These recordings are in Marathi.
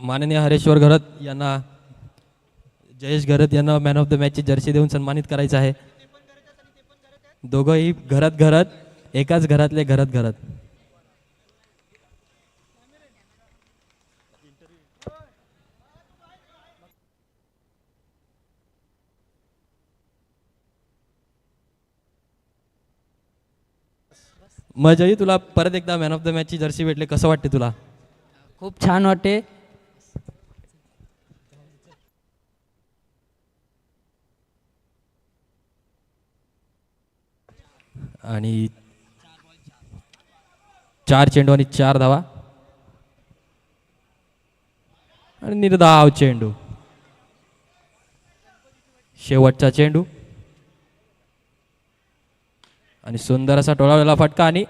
माननीय हरेश्वर घरत यांना जयेश घरत यांना मॅन ऑफ द मॅचची जर्सी देऊन सन्मानित करायचं आहे. दोघंही घरात घरात एकाच घरातले घरात घरात. मजही तुला परत एकदा मॅन ऑफ द मॅचची जर्सी भेटले, कसं वाटते तुला? खूप छान वाटते. आणि 4 चेंडू आणि 4 धावा आणि निर्धाव चेंडू. शेवटचा चेंडू आणि सुंदर असा टोळावलेला फटका आणि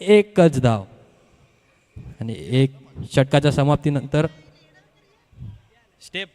एकच धाव. आणि एक षटकाच्या समाप्तीनंतर स्टेप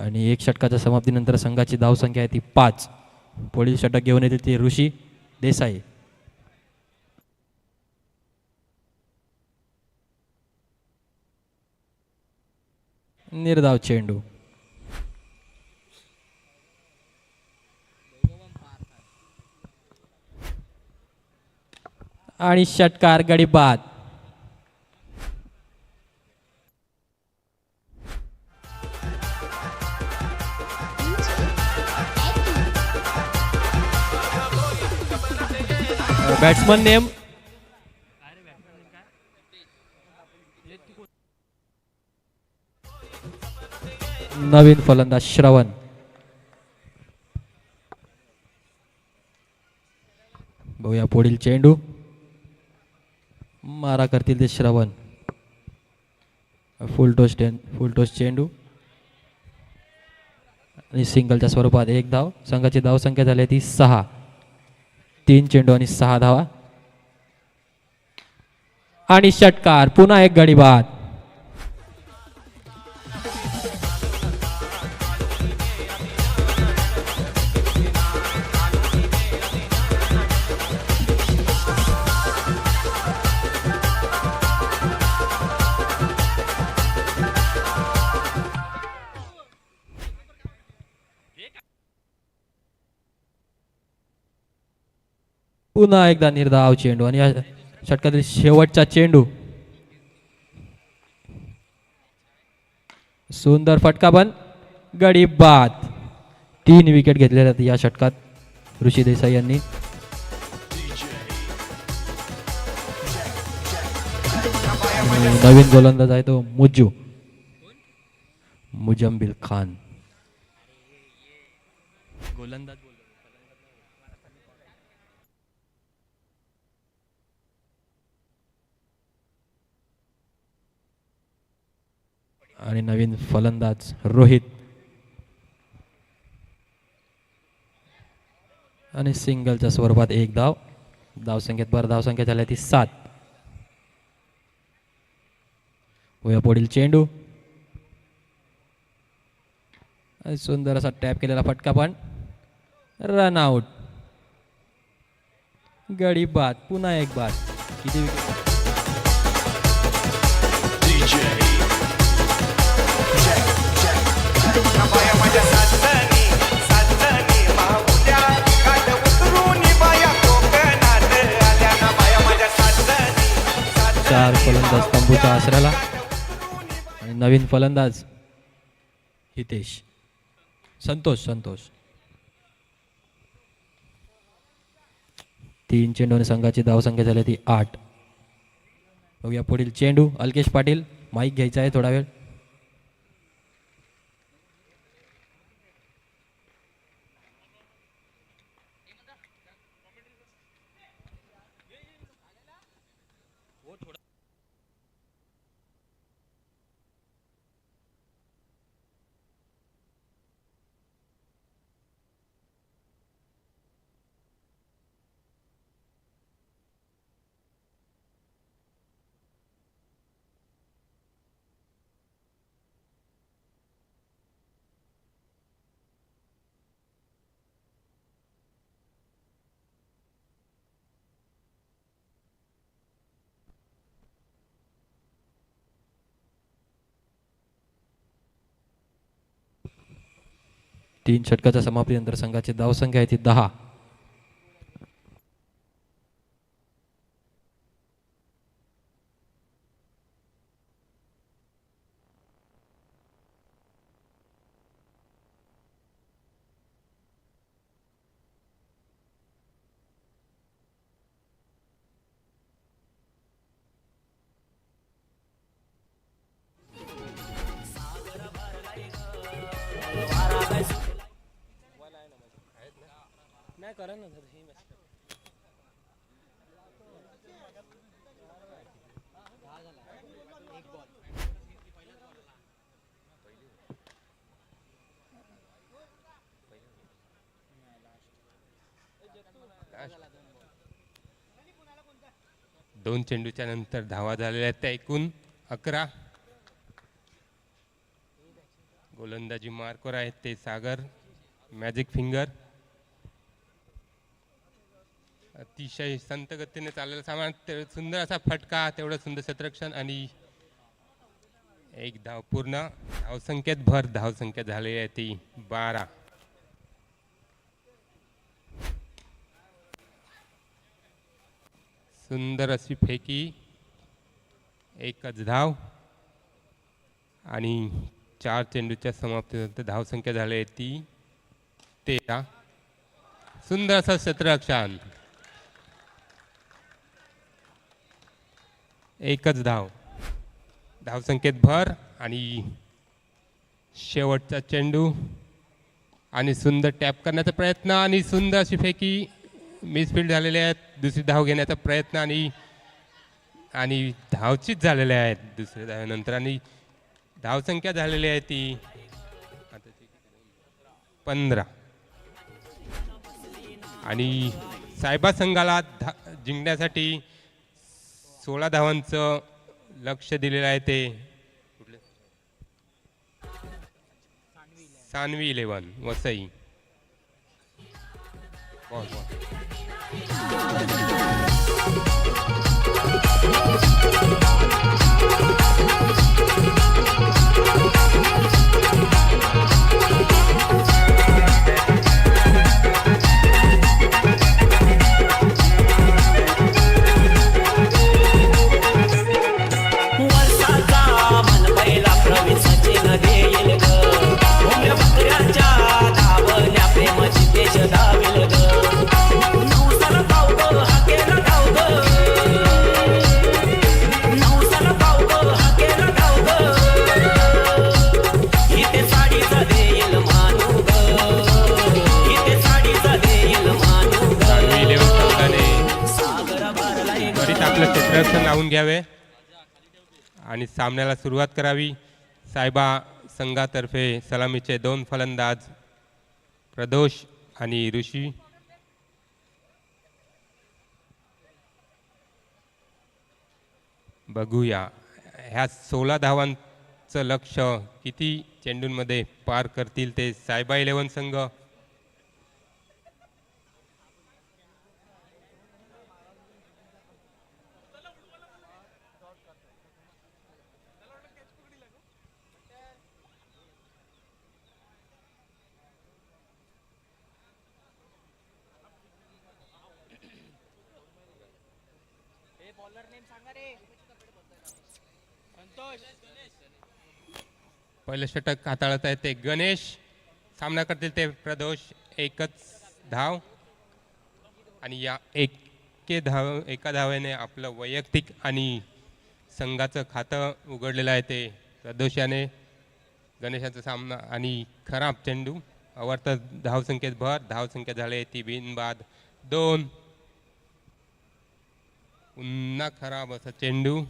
आणि एक षटकाच्या समाप्तीनंतर संघाची धावसंख्या आहे ती 5. पुढील षटक घेऊन येतील ते ऋषी देसाई. निर्धाव चेंडू आणि षटकार गडी बाद. बॅट्समन नेम नवीन फलंदाज श्रवण. बघूया पुढील चेंडू. मारा करतील ते श्रवण. फुल टॉस चेंडू आणि सिंगलच्या स्वरूपात एक धाव. संघाची धावसंख्या झाली ती 6. 3 चेंडू आणि 6 धावा आणि षटकार. पुन्हा एक गडी बाद. पुन्हा एकदा निर्धाव चेंडू आणि या षटकातील शेवटचा चेंडू. सुंदर फटका बन गडी बाद. 3 विकेट घेतलेल्या या षटकात ऋषी देसाई यांनी. नवीन गोलंदाज आहे तो मुजम्बिल खान. गोलंदाज आणि नवीन फलंदाज रोहित. आणि सिंगलच्या स्वरूपात एक धाव. धावसंख्येत धावसंख्या झाल्या ती 7. पुढील चेंडू आणि सुंदर असा टॅप केलेला फटका पण रन आउट. गडी बाद. पुन्हा एक बाद. किती विकेट? चार फलंदाज तंबूच्या आसऱ्याला आणि नवीन फलंदाज हितेश संतोष. 3 चेंडूने संघाची धावसंख्या झाली ती 8. बघूया पुढील चेंडू. अल्केश पाटील माईक घ्यायचा आहे थोडा वेळ. तीन षटकाच्या समाप्तीनंतर संघाची धावसंख्या आहे ती 10. दोन चेंडूच्या नंतर धावा झालेल्या आहेत त्या एकूण 11. गोलंदाजी मार्कवर आहेत ते सागर मॅजिक फिंगर. अतिशय संत गतीने चाललेला सामान. सुंदर असा फटका, तेवढं सुंदर क्षेत्ररक्षण आणि एक धाव पूर्ण. धावसंख्येत भर. धावसंख्या झालेली आहे ती 12. सुंदर अशी फेकी. एकच धाव आणि 4 चेंडूच्या समाप्तीनंतर धावसंख्या झाली आहे ती 13. सुंदर असं क्षेत्ररक्षण. एकच धाव. धावसंख्येत भर आणि शेवटचा चेंडू आणि सुंदर टॅप करण्याचा प्रयत्न आणि सुंदर अशी फेकी. मिसफील्ड झालेले आहेत. दुसरी धाव घेण्याचा प्रयत्न आणि धावचीच झालेले आहेत दुसऱ्या धावेनंतर आणि धावसंख्या झालेली आहे ती 15. आणि सायबा संघाला जिंकण्यासाठी 16 धावांचं लक्ष दिलेलं आहे ते सानवी 11 वसई. आपलं क्षेत्ररक्षण लावून घ्यावे आणि सामन्याला सुरुवात करावी. सायबा संघातर्फे सलामीचे 2 फलंदाज प्रदोष आणि ऋषी. बघूया ह्या 16 धावांचं लक्ष किती चेंडूंमध्ये पार करतील ते सायबा 11 संघ. पहिलं षटक हाताळत आहेत ते गणेश. सामना करतील ते प्रदोष. एकच धाव आणि या एका धावेने आपलं वैयक्तिक आणि संघाचं खातं उघडलेलं आहे ते प्रदोषाने. गणेशाचा सामना आणि खराब चेंडू अवर्त धावसंख्येत भर. धावसंख्या झाली ती बिनबाद 2. पुन्हा खराब असा चेंडू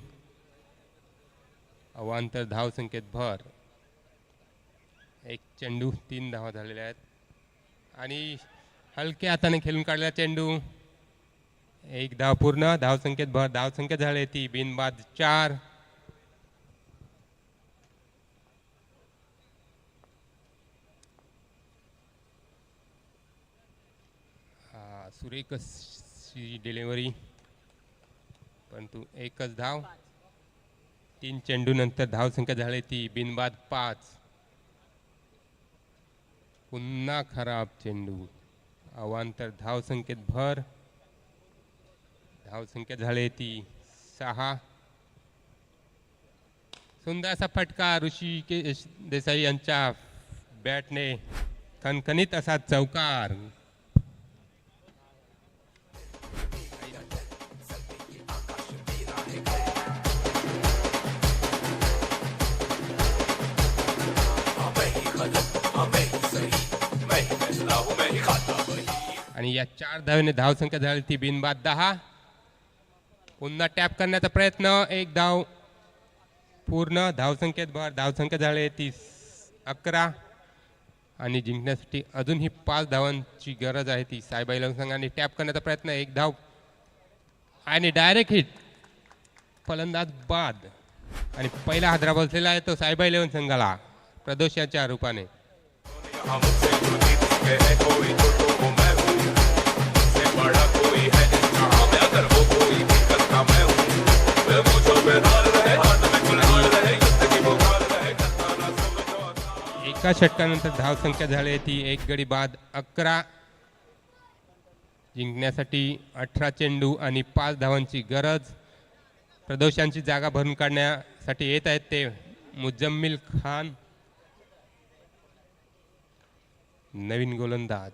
अवांतर धावसंख्येत भर. एक चेंडू 3 धावा झालेल्या आहेत. आणि हलक्या हाताने खेळून काढलेला चेंडू 1 धाव पूर्ण. धावसंख्येत भर. धावसंख्या झाली ती बिनबाद 4. सुरेख डिलिव्हरी परंतु एकच धाव. 3 चेंडू नंतर धावसंख्या झाली ती बिनबाद 5. पुन्हा खराब चेंडू अवांतर धावसंख्येत भर. धावसंख्या झाली ती 6. सुंदर असा फटका ऋषिकेश देसाई यांच्या बॅटने. खणखणीत असा चौकार. आणि या 4 धावेने धावसंख्या झाली ती बिनबाद 10. पुन्हा टॅप करण्याचा प्रयत्न. 1 धाव पूर्ण. धावसंख्येत भर. धावसंख्या झाली ती 11. आणि जिंकण्यासाठी अजूनही 5 धावांची गरज आहे ती सायबा इलेव्हन संघाने. टॅप करण्याचा प्रयत्न. 1 धाव आणि डायरेक्ट हिट. फलंदाज बाद. आणि पहिला हादरा बसलेला आहे तो सायबा इलेव्हन संघाला प्रदोषाच्या रूपाने. एका षटकानंतर धावसंख्या झाली ती 1 गडी बाद 11. जिंकण्यासाठी 18 चेंडू आणि 5 धावांची गरज. प्रदोषांची जागा भरून काढण्यासाठी येत आहेत ते मुजम्मिल खान नवीन गोलंदाज.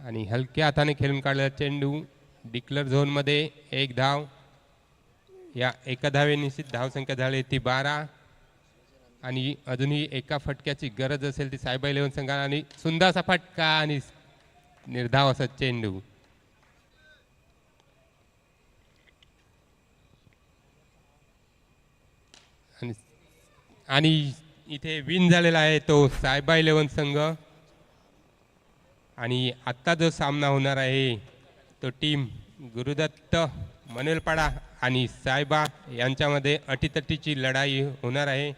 आणि हलक्या हाताने खेळून काढलेला चेंडू डिक्लर झोनमध्ये. 1 धाव. या एका धावे निश्चित धावसंख्या झाली ती 12. आणि अजूनही एका फटक्याची गरज असेल ती सायबा इलेव्हन संघाला. आणि सुंदर असा फटका आणि निर्धाव असा चेंडू. आणि इथे विन झालेला आहे तो सायबा इलेव्हन संघ. आणि आत्ता जो सामना होणार आहे तो टीम गुरुदत्त मनेलपाडा आणि सायबा यांच्यामध्ये अटीतटीची लढाई होणार आहे.